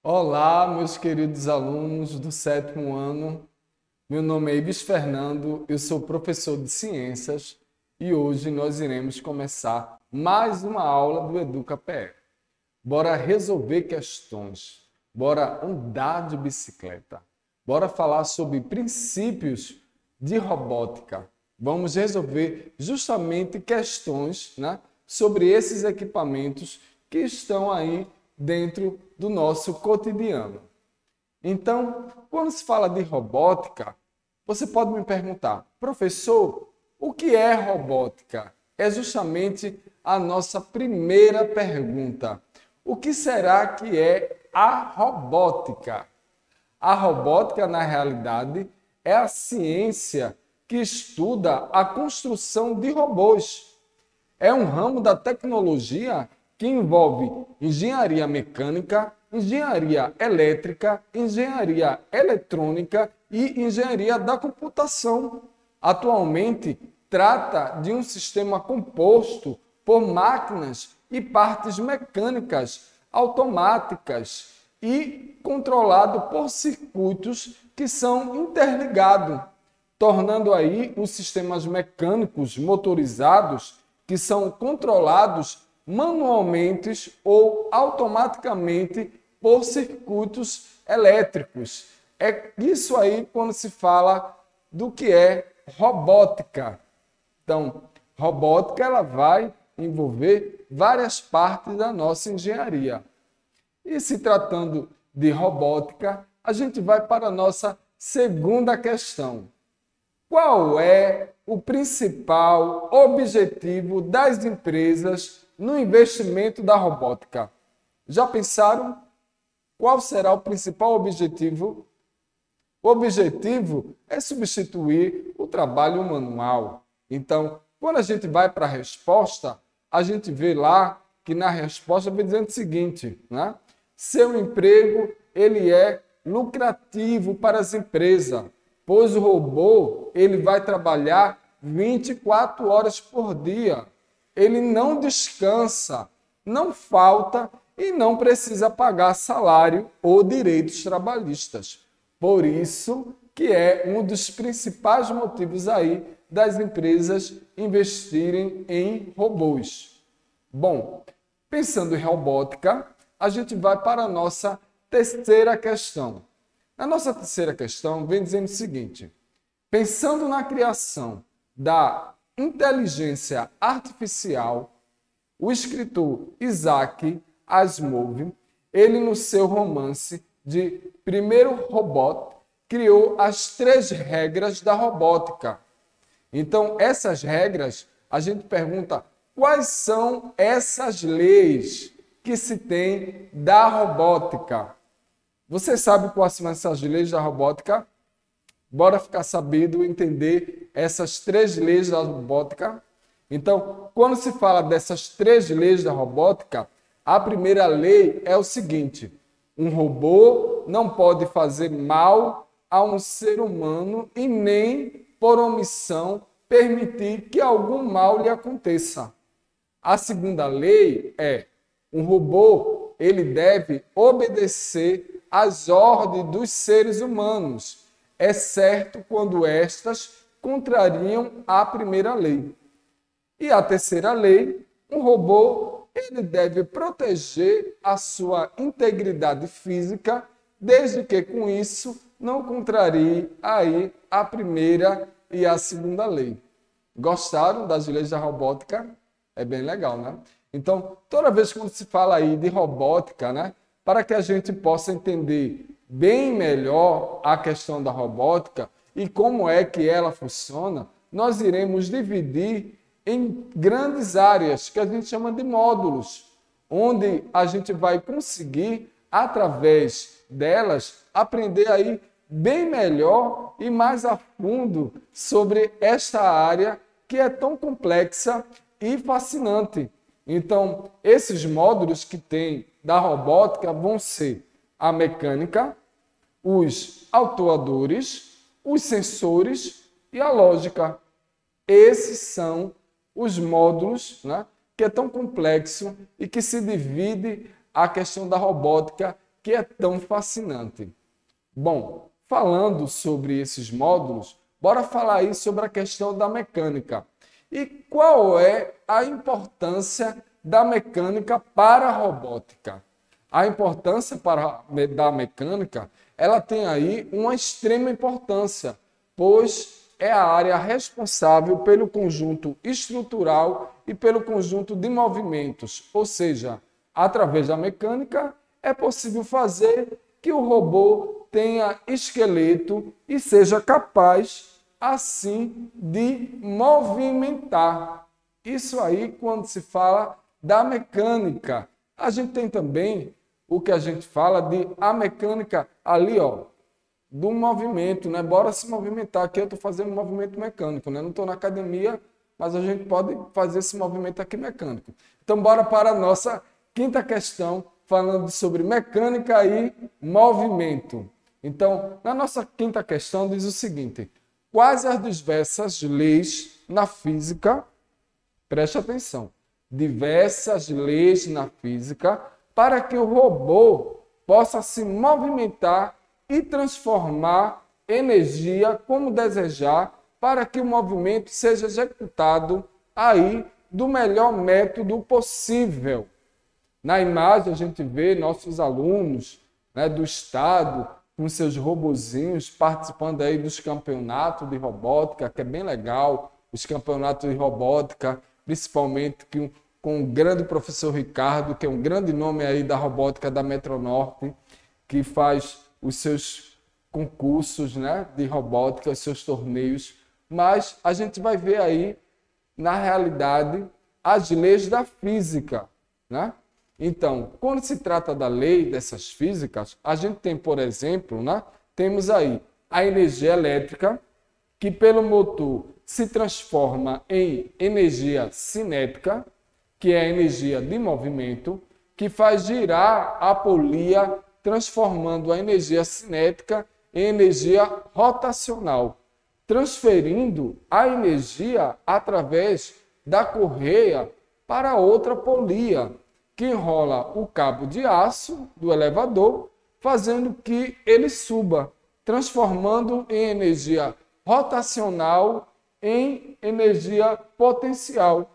Olá, meus queridos alunos do sétimo ano. Meu nome é Ibis Fernando, eu sou professor de ciências e hoje nós iremos começar mais uma aula do EducaPE. Bora resolver questões, bora andar de bicicleta, bora falar sobre princípios de robótica. Vamos resolver justamente questões, sobre esses equipamentos que estão aí dentro do nosso cotidiano. Então, quando se fala de robótica, você pode me perguntar, professor, o que é robótica? É justamente a nossa primeira pergunta. O que será que é a robótica? A robótica, na realidade, é a ciência que estuda a construção de robôs. É um ramo da tecnologia que envolve engenharia mecânica, engenharia elétrica, engenharia eletrônica e engenharia da computação. Atualmente, trata de um sistema composto por máquinas e partes mecânicas automáticas e controlado por circuitos que são interligados, tornando aí os sistemas mecânicos motorizados que são controlados manualmente ou automaticamente por circuitos elétricos. É isso aí quando se fala do que é robótica. Então, robótica ela vai envolver várias partes da nossa engenharia. E se tratando de robótica, a gente vai para a nossa segunda questão. Qual é o principal objetivo das empresas no investimento da robótica? Já pensaram qual será o principal objetivo? O objetivo é substituir o trabalho manual. Então, quando a gente vai para a resposta, a gente vê lá que na resposta vem dizendo o seguinte, Seu emprego ele é lucrativo para as empresas, pois o robô ele vai trabalhar 24 horas por dia. Ele não descansa, não falta e não precisa pagar salário ou direitos trabalhistas. Por isso que é um dos principais motivos aí das empresas investirem em robôs. Bom, pensando em robótica, a gente vai para a nossa terceira questão. Na nossa terceira questão, vem dizendo o seguinte: pensando na criação da inteligência artificial, o escritor Isaac Asimov, ele no seu romance de Primeiro Robot, criou as 3 regras da robótica. Então, essas regras, a gente pergunta quais são essas leis que se tem da robótica. Você sabe quais são essas leis da robótica? Bora ficar sabendo, entender essas 3 leis da robótica? Então, quando se fala dessas 3 leis da robótica, a primeira lei é o seguinte: um robô não pode fazer mal a um ser humano e nem, por omissão, permitir que algum mal lhe aconteça. A segunda lei é: um robô ele deve obedecer às ordens dos seres humanos, exceto quando estas contrariam a primeira lei. E a terceira lei, um robô ele deve proteger a sua integridade física, desde que com isso não contrarie aí a primeira e a segunda lei. Gostaram das leis da robótica? É bem legal, né? Então, toda vez que se fala aí de robótica, para que a gente possa entender bem melhor a questão da robótica e como é que ela funciona, nós iremos dividir em grandes áreas que a gente chama de módulos, onde a gente vai conseguir, através delas, aprender aí bem melhor e mais a fundo sobre esta área que é tão complexa e fascinante. Então, esses módulos que tem da robótica vão ser a mecânica, os autuadores, os sensores e a lógica. Esses são os módulos, que é tão complexo e que se divide a questão da robótica que é tão fascinante. Bom, falando sobre esses módulos, bora falar aí sobre a questão da mecânica. E qual é a importância da mecânica para a robótica? A importância da mecânica, ela tem aí uma extrema importância, pois é a área responsável pelo conjunto estrutural e pelo conjunto de movimentos. Ou seja, através da mecânica, é possível fazer que o robô tenha esqueleto e seja capaz, assim, de movimentar. Isso aí, quando se fala da mecânica. A gente tem também o que a gente fala de a mecânica ali, ó, do movimento, né? Bora se movimentar. Aqui eu estou fazendo um movimento mecânico, né? Não estou na academia, mas a gente pode fazer esse movimento aqui mecânico. Então, bora para a nossa quinta questão, falando sobre mecânica e movimento. Então, na nossa quinta questão diz o seguinte: quais as diversas leis na física, preste atenção, diversas leis na física para que o robô possa se movimentar e transformar energia como desejar para que o movimento seja executado aí do melhor método possível. Na imagem a gente vê nossos alunos, né, do estado com seus robozinhos participando aí dos campeonatos de robótica, que é bem legal, os campeonatos de robótica, principalmente com o grande professor Ricardo, que é um grande nome aí da robótica da Metronorte, que faz os seus concursos, né, de robótica, os seus torneios. Mas a gente vai ver aí, na realidade, as leis da física, né? Então, quando se trata da lei dessas físicas, a gente tem, por exemplo, né, temos aí a energia elétrica, que pelo motor se transforma em energia cinética, que é a energia de movimento, que faz girar a polia, transformando a energia cinética em energia rotacional, transferindo a energia através da correia para outra polia, que enrola o cabo de aço do elevador, fazendo que ele suba, transformando em energia rotacional em energia potencial,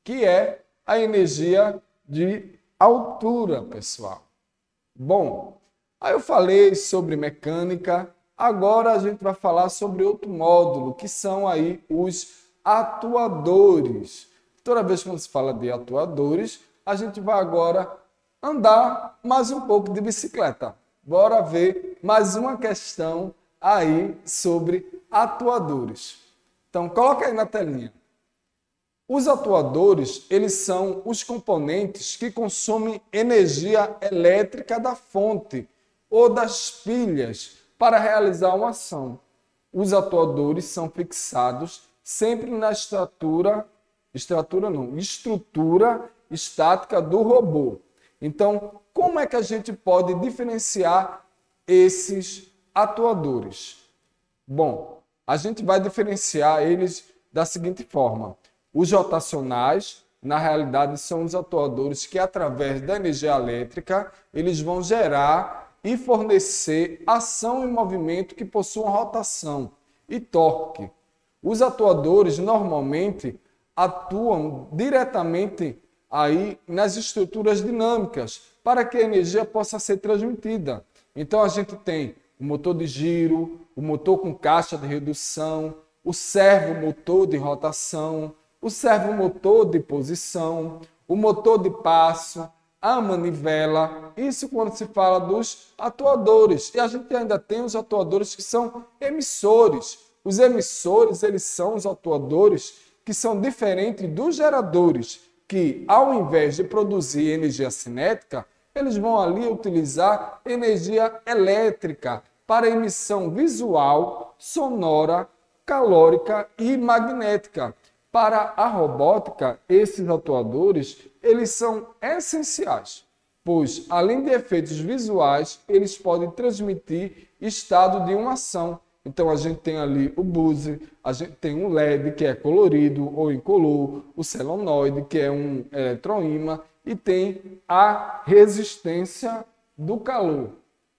que é a energia de altura, pessoal. Bom, aí eu falei sobre mecânica, agora a gente vai falar sobre outro módulo, que são aí os atuadores. Toda vez que se fala de atuadores, a gente vai agora andar mais um pouco de bicicleta. Bora ver mais uma questão aí sobre atuadores. Então, coloca aí na telinha. Os atuadores, eles são os componentes que consomem energia elétrica da fonte ou das pilhas para realizar uma ação. Os atuadores são fixados sempre na estrutura estática do robô. Então, como é que a gente pode diferenciar esses atuadores? Bom, a gente vai diferenciar eles da seguinte forma. Os rotacionais, na realidade, são os atuadores que, através da energia elétrica, eles vão gerar e fornecer ação e movimento que possuam rotação e torque. Os atuadores, normalmente, atuam diretamente aí nas estruturas dinâmicas para que a energia possa ser transmitida. Então, a gente tem o motor de giro, o motor com caixa de redução, o servomotor de rotação, o servomotor de posição, o motor de passo, a manivela. Isso quando se fala dos atuadores. E a gente ainda tem os atuadores que são emissores. Os emissores, eles são os atuadores que são diferentes dos geradores, que ao invés de produzir energia cinética, eles vão ali utilizar energia elétrica para emissão visual, sonora, calórica e magnética. Para a robótica, esses atuadores, eles são essenciais, pois, além de efeitos visuais, eles podem transmitir estado de uma ação. Então, a gente tem ali o buzzer, a gente tem um LED, que é colorido ou incolor, o solenoide, que é um eletroímã, e tem a resistência do calor.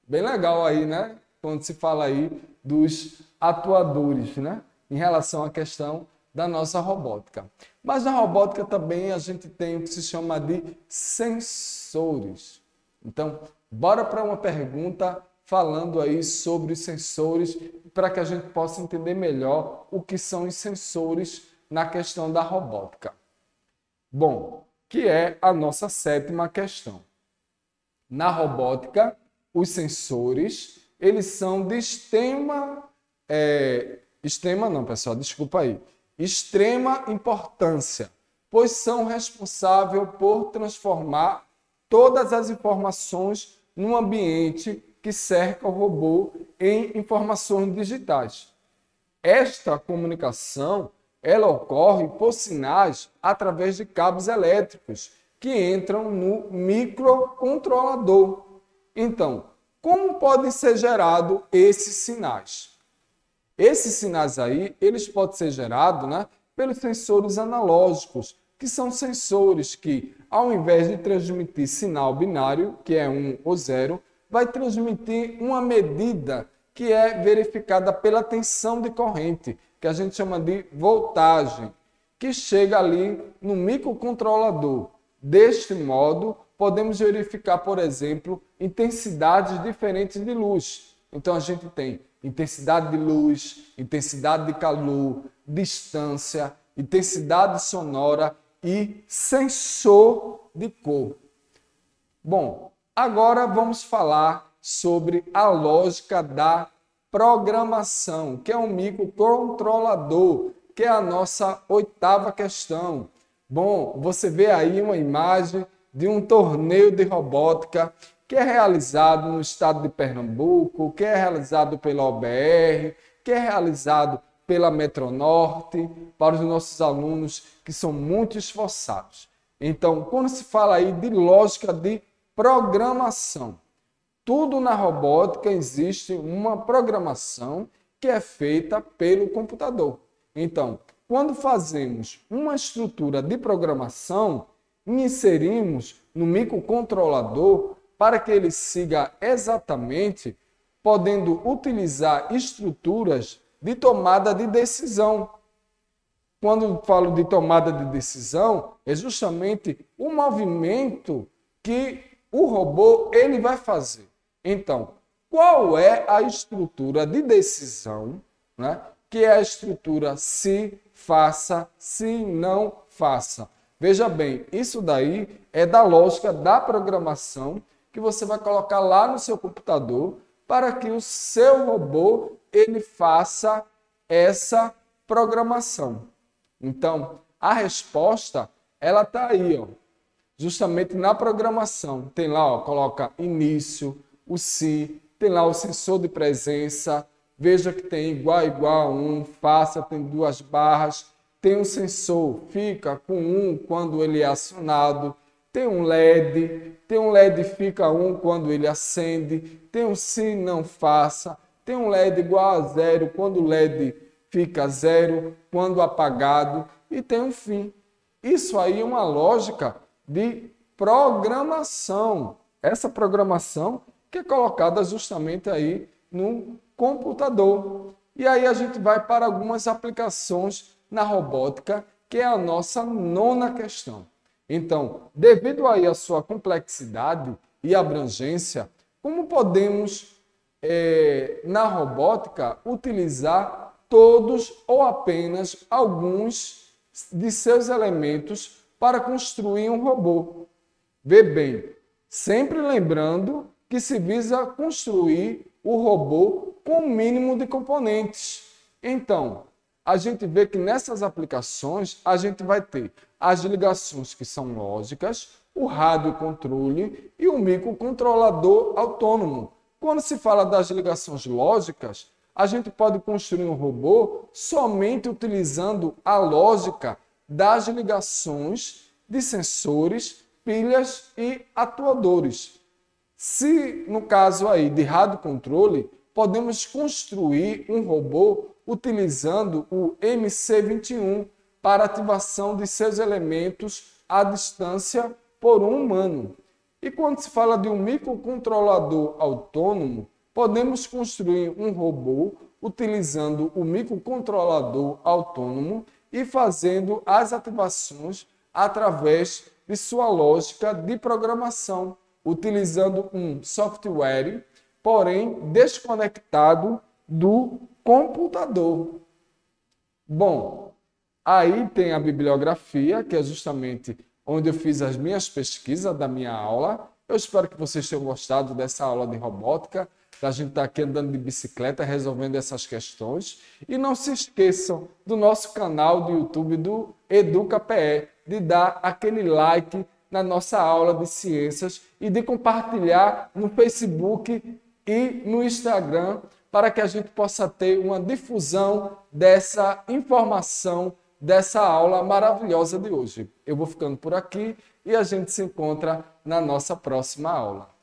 Bem legal aí, né? Quando se fala aí dos atuadores, né? Em relação à questão da nossa robótica. Mas na robótica também a gente tem o que se chama de sensores. Então, bora para uma pergunta falando aí sobre os sensores, para que a gente possa entender melhor o que são os sensores na questão da robótica. Bom, que é a nossa 7ª questão. Na robótica, os sensores, eles são de extrema importância, pois são responsáveis por transformar todas as informações no ambiente que cerca o robô em informações digitais. Esta comunicação, ela ocorre por sinais através de cabos elétricos que entram no microcontrolador. Então, como podem ser gerados esses sinais? Esses sinais aí, eles podem ser gerados, né, pelos sensores analógicos, que são sensores que, ao invés de transmitir sinal binário, que é 1 ou 0, vai transmitir uma medida que é verificada pela tensão de corrente, que a gente chama de voltagem, que chega ali no microcontrolador. Deste modo, podemos verificar, por exemplo, intensidades diferentes de luz. Então, a gente tem intensidade de luz, intensidade de calor, distância, intensidade sonora e sensor de cor. Bom, agora vamos falar sobre a lógica da programação, que é um microcontrolador, que é a nossa 8ª questão. Bom, você vê aí uma imagem de um torneio de robótica que é realizado no estado de Pernambuco, que é realizado pela OBR, que é realizado pela Metronorte, para os nossos alunos que são muito esforçados. Então, quando se fala aí de lógica de programação, tudo na robótica existe uma programação que é feita pelo computador. Então, quando fazemos uma estrutura de programação, inserimos no microcontrolador para que ele siga exatamente, podendo utilizar estruturas de tomada de decisão. Quando falo de tomada de decisão, é justamente o movimento que o robô ele vai fazer. Então, qual é a estrutura de decisão, né? Que é a estrutura se, faça, se, não, faça. Veja bem, isso daí é da lógica da programação que você vai colocar lá no seu computador para que o seu robô ele faça essa programação. Então, a resposta ela está aí, ó, justamente na programação. Tem lá, ó, coloca início, o se, tem lá o sensor de presença, veja que tem igual, 1, faça, tem 2 barras, tem um sensor, fica com 1 quando ele é acionado, tem um LED fica 1 quando ele acende, tem um se, não faça, tem um LED igual a 0 quando o LED fica 0, quando apagado, e tem um fim. Isso aí é uma lógica de programação. Essa programação que é colocada justamente aí no computador. E aí a gente vai para algumas aplicações na robótica, que é a nossa 9ª questão. Então, devido aí à sua complexidade e abrangência, como podemos, na robótica, utilizar todos ou apenas alguns de seus elementos para construir um robô? Vê bem, sempre lembrando que se visa construir o robô com o mínimo de componentes. Então, a gente vê que nessas aplicações a gente vai ter as ligações que são lógicas, o rádio controle e o microcontrolador autônomo. Quando se fala das ligações lógicas, a gente pode construir um robô somente utilizando a lógica das ligações de sensores, pilhas e atuadores. Se, no caso aí de rádio controle, podemos construir um robô utilizando o MC21 para ativação de seus elementos à distância por um humano. E quando se fala de um microcontrolador autônomo, podemos construir um robô utilizando o microcontrolador autônomo e fazendo as ativações através de sua lógica de programação, utilizando um software, porém desconectado do computador. Bom, aí tem a bibliografia, que é justamente onde eu fiz as minhas pesquisas da minha aula. Eu espero que vocês tenham gostado dessa aula de robótica, da gente estar aqui andando de bicicleta, resolvendo essas questões. E não se esqueçam do nosso canal do YouTube do EducaPE, de dar aquele like na nossa aula de ciências e de compartilhar no Facebook e no Instagram, para que a gente possa ter uma difusão dessa informação, dessa aula maravilhosa de hoje. Eu vou ficando por aqui e a gente se encontra na nossa próxima aula.